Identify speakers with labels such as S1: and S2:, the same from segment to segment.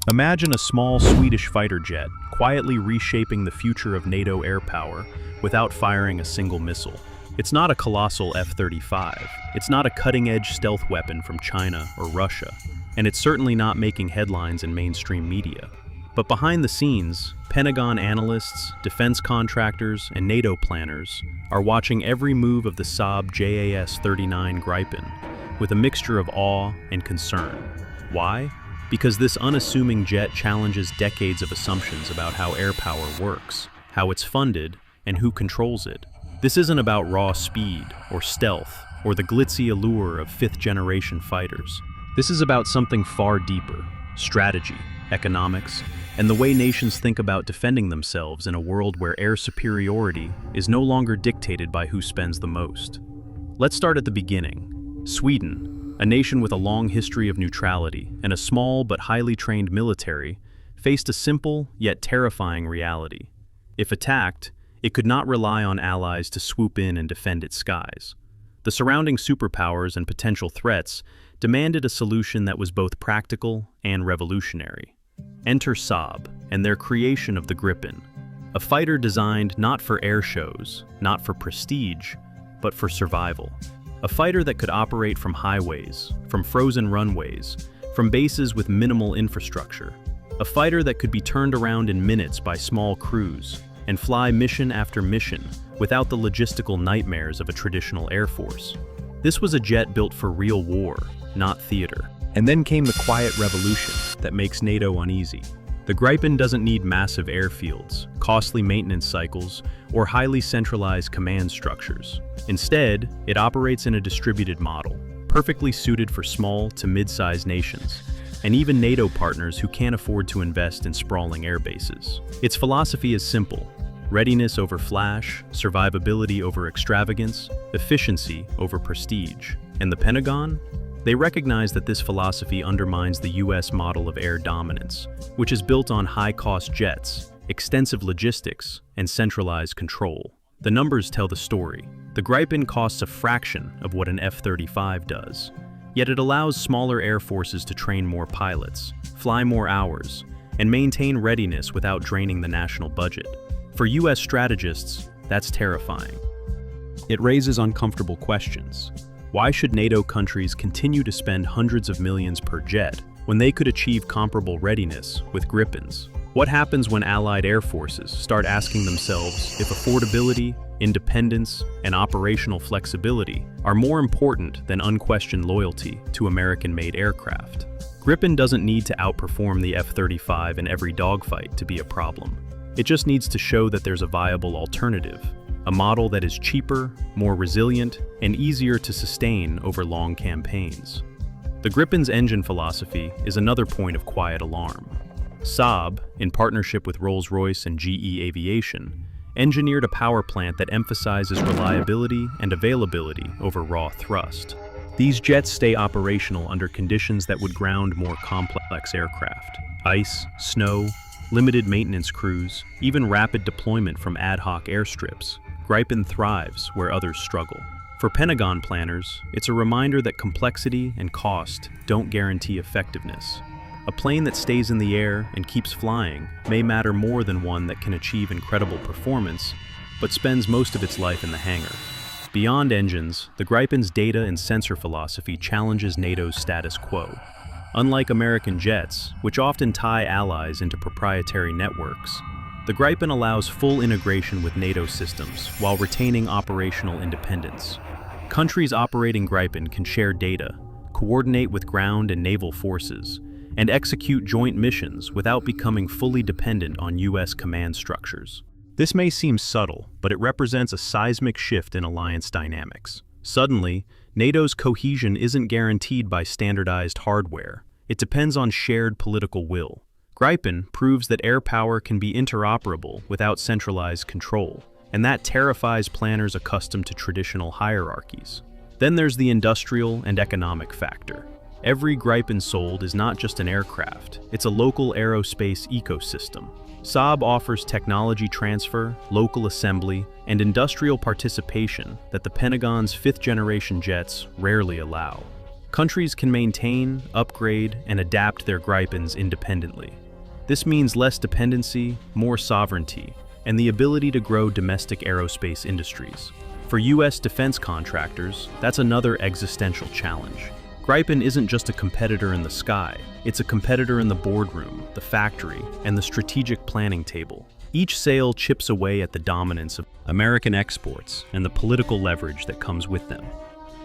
S1: Imagine a small Swedish fighter jet quietly reshaping the future of NATO air power without firing a single missile. It's not a colossal F-35. It's not a cutting-edge stealth weapon from China or Russia. And it's certainly not making headlines in mainstream media. But behind the scenes, Pentagon analysts, defense contractors, and NATO planners are watching every move of the Saab JAS-39 Gripen with a mixture of awe and concern. Why? Because this unassuming jet challenges decades of assumptions about how air power works, how it's funded, and who controls it. This isn't about raw speed or stealth or the glitzy allure of fifth-generation fighters. This is about something far deeper: strategy, economics, and the way nations think about defending themselves in a world where air superiority is no longer dictated by who spends the most. Let's start at the beginning. Sweden, a nation with a long history of neutrality and a small but highly trained military, faced a simple yet terrifying reality. If attacked, it could not rely on allies to swoop in and defend its skies. The surrounding superpowers and potential threats demanded a solution that was both practical and revolutionary. Enter Saab and their creation of the Gripen, a fighter designed not for air shows, not for prestige, but for survival. A fighter that could operate from highways, from frozen runways, from bases with minimal infrastructure. A fighter that could be turned around in minutes by small crews and fly mission after mission without the logistical nightmares of a traditional air force. This was a jet built for real war, not theater. And then came the quiet revolution that makes NATO uneasy. The Gripen doesn't need massive airfields, costly maintenance cycles, or highly centralized command structures. Instead, it operates in a distributed model, perfectly suited for small to mid-sized nations, and even NATO partners who can't afford to invest in sprawling air bases. Its philosophy is simple: readiness over flash, survivability over extravagance, efficiency over prestige. And the Pentagon? They recognize that this philosophy undermines the US model of air dominance, which is built on high-cost jets, extensive logistics, and centralized control. The numbers tell the story. The Gripen costs a fraction of what an F-35 does, yet it allows smaller air forces to train more pilots, fly more hours, and maintain readiness without draining the national budget. For US strategists, that's terrifying. It raises uncomfortable questions. Why should NATO countries continue to spend hundreds of millions per jet when they could achieve comparable readiness with Gripens? What happens when allied air forces start asking themselves if affordability, independence, and operational flexibility are more important than unquestioned loyalty to American-made aircraft? Gripen doesn't need to outperform the F-35 in every dogfight to be a problem. It just needs to show that there's a viable alternative. A model that is cheaper, more resilient, and easier to sustain over long campaigns. The Gripen's engine philosophy is another point of quiet alarm. Saab, in partnership with Rolls-Royce and GE Aviation, engineered a power plant that emphasizes reliability and availability over raw thrust. These jets stay operational under conditions that would ground more complex aircraft: ice, snow, limited maintenance crews, even rapid deployment from ad hoc airstrips. Gripen thrives where others struggle. For Pentagon planners, it's a reminder that complexity and cost don't guarantee effectiveness. A plane that stays in the air and keeps flying may matter more than one that can achieve incredible performance, but spends most of its life in the hangar. Beyond engines, the Gripen's data and sensor philosophy challenges NATO's status quo. Unlike American jets, which often tie allies into proprietary networks, the Gripen allows full integration with NATO systems while retaining operational independence. Countries operating Gripen can share data, coordinate with ground and naval forces, and execute joint missions without becoming fully dependent on US command structures. This may seem subtle, but it represents a seismic shift in alliance dynamics. Suddenly, NATO's cohesion isn't guaranteed by standardized hardware. It depends on shared political will. Gripen proves that air power can be interoperable without centralized control, and that terrifies planners accustomed to traditional hierarchies. Then there's the industrial and economic factor. Every Gripen sold is not just an aircraft, it's a local aerospace ecosystem. Saab offers technology transfer, local assembly, and industrial participation that the Pentagon's fifth-generation jets rarely allow. Countries can maintain, upgrade, and adapt their Gripens independently. This means less dependency, more sovereignty, and the ability to grow domestic aerospace industries. For U.S. defense contractors, that's another existential challenge. Gripen isn't just a competitor in the sky, it's a competitor in the boardroom, the factory, and the strategic planning table. Each sale chips away at the dominance of American exports and the political leverage that comes with them.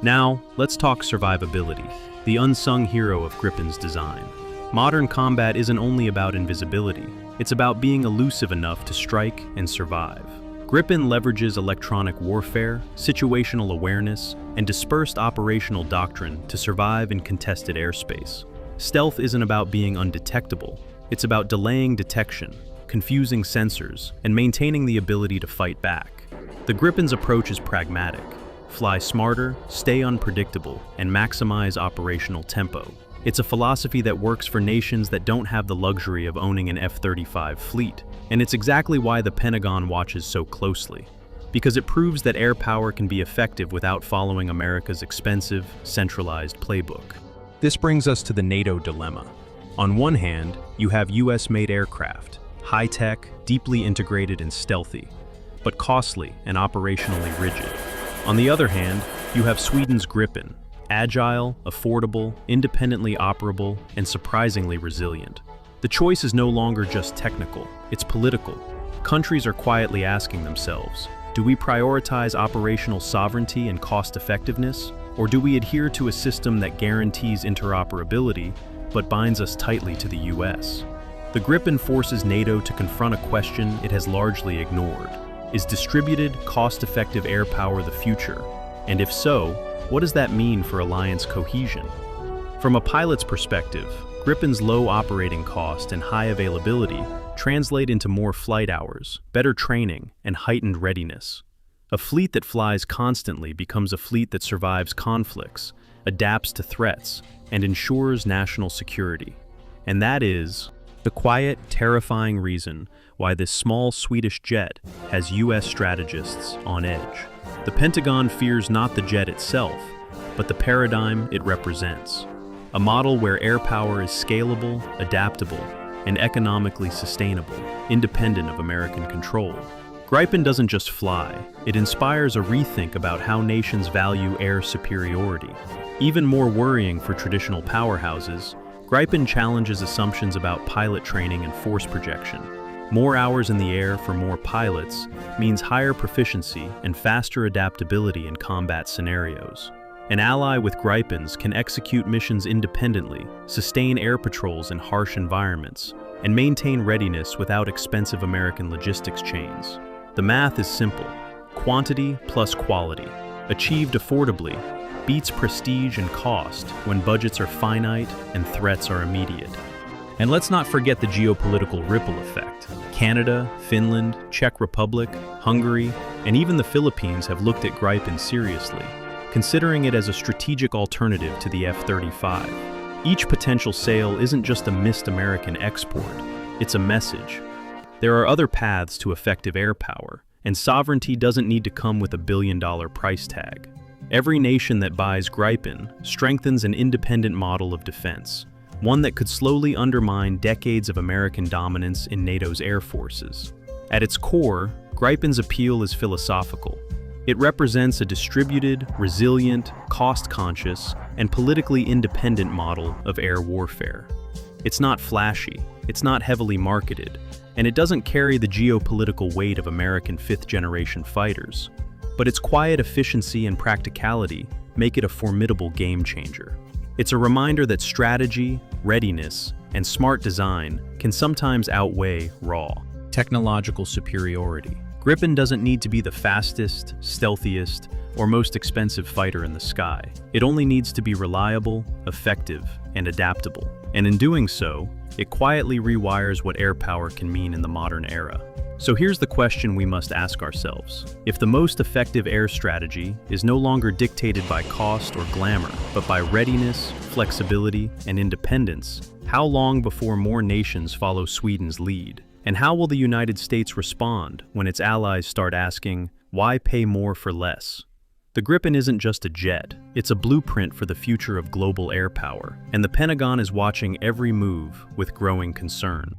S1: Now, let's talk survivability, the unsung hero of Gripen's design. Modern combat isn't only about invisibility, it's about being elusive enough to strike and survive. Gripen leverages electronic warfare, situational awareness, and dispersed operational doctrine to survive in contested airspace. Stealth isn't about being undetectable, it's about delaying detection, confusing sensors, and maintaining the ability to fight back. The Gripen's approach is pragmatic: fly smarter, stay unpredictable, and maximize operational tempo. It's a philosophy that works for nations that don't have the luxury of owning an F-35 fleet, and it's exactly why the Pentagon watches so closely. Because it proves that air power can be effective without following America's expensive, centralized playbook. This brings us to the NATO dilemma. On one hand, you have US-made aircraft, high-tech, deeply integrated and stealthy, but costly and operationally rigid. On the other hand, you have Sweden's Gripen, agile, affordable, independently operable, and surprisingly resilient. The choice is no longer just technical, it's political. Countries are quietly asking themselves, do we prioritize operational sovereignty and cost-effectiveness, or do we adhere to a system that guarantees interoperability but binds us tightly to the US? The Gripen forces NATO to confront a question it has largely ignored. Is distributed, cost-effective air power the future? And if so, what does that mean for alliance cohesion? From a pilot's perspective, Gripen's low operating cost and high availability translate into more flight hours, better training, and heightened readiness. A fleet that flies constantly becomes a fleet that survives conflicts, adapts to threats, and ensures national security. And that is the quiet, terrifying reason why this small Swedish jet has US strategists on edge. The Pentagon fears not the jet itself, but the paradigm it represents. A model where air power is scalable, adaptable, and economically sustainable, independent of American control. Gripen doesn't just fly, it inspires a rethink about how nations value air superiority. Even more worrying for traditional powerhouses, Gripen challenges assumptions about pilot training and force projection. More hours in the air for more pilots means higher proficiency and faster adaptability in combat scenarios. An ally with Gripens can execute missions independently, sustain air patrols in harsh environments, and maintain readiness without expensive American logistics chains. The math is simple: quantity plus quality, achieved affordably, beats prestige and cost when budgets are finite and threats are immediate. And let's not forget the geopolitical ripple effect. Canada, Finland, Czech Republic, Hungary, and even the Philippines have looked at Gripen seriously, considering it as a strategic alternative to the F-35. Each potential sale isn't just a missed American export, it's a message. There are other paths to effective air power, and sovereignty doesn't need to come with a billion-dollar price tag. Every nation that buys Gripen strengthens an independent model of defense, one that could slowly undermine decades of American dominance in NATO's air forces. At its core, Gripen's appeal is philosophical. It represents a distributed, resilient, cost-conscious, and politically independent model of air warfare. It's not flashy, it's not heavily marketed, and it doesn't carry the geopolitical weight of American fifth-generation fighters. But its quiet efficiency and practicality make it a formidable game-changer. It's a reminder that strategy, readiness, and smart design can sometimes outweigh raw technological superiority. Gripen doesn't need to be the fastest, stealthiest, or most expensive fighter in the sky. It only needs to be reliable, effective, and adaptable. And in doing so, it quietly rewires what air power can mean in the modern era. So here's the question we must ask ourselves. If the most effective air strategy is no longer dictated by cost or glamour, but by readiness, flexibility, and independence, how long before more nations follow Sweden's lead? And how will the United States respond when its allies start asking, why pay more for less? The Gripen isn't just a jet, it's a blueprint for the future of global air power, and the Pentagon is watching every move with growing concern.